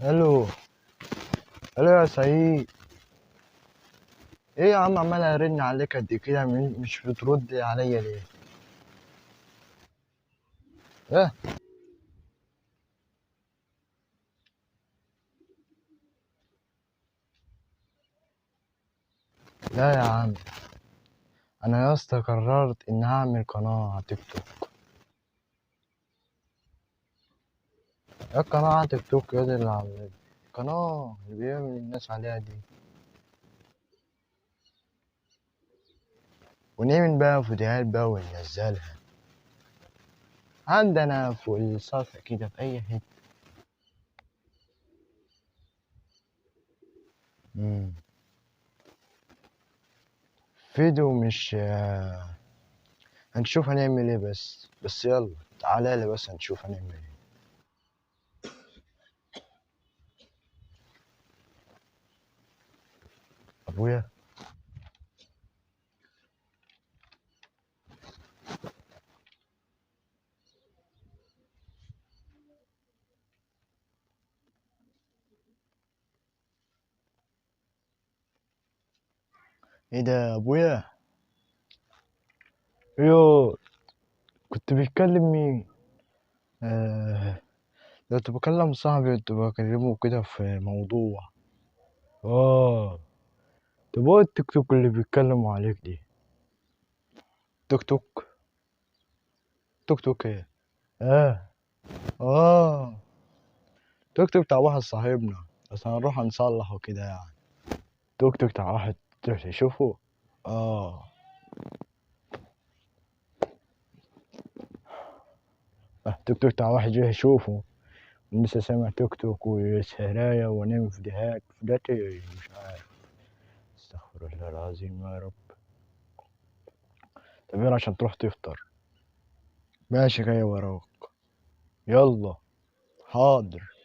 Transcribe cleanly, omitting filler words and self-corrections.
الو. الو يا سعيد. ايه يا عم، عمال ارن عليك قد كده مش بترد عليا ليه؟ ايه؟ لا يا عم، انا يا اسطى قررت ان هعمل قناه على تيك توك. ايه القناه على تيك توك يا دي اللي عامل القناه اللي بيعمل الناس عليها دي؟ ونعمل بقى فيديوهات بقى وننزلها عندنا فوق السطح كده في اي حته. مم. فيديو مش هنشوف هنعمل ايه، بس يلا تعالى لي بس هنشوف هنعمل ايه. ابويا. ايه ده يا ابويا؟ يو. كنت بيتكلم مين؟ آه. كنت بكلم صاحبي، كنت بكلمه كده في موضوع. اه. طب هو التيك توك اللي بيتكلموا عليك دي؟ توك توك. توك توك ايه؟ اه. اه. توك توك بتاع واحد صاحبنا، بس هنروح نصلحه كده يعني. توك توك بتاع واحد تروح تشوفه. اه. توك توك بتاع واحد جه يشوفه. لسه سامع توك توك وسهراية ونعمل فيديوهات إيه؟ مش عارف. استغفر الله العظيم يا رب. طب يلا عشان تروح تفطر. ماشي جاي وراك. يلا. حاضر.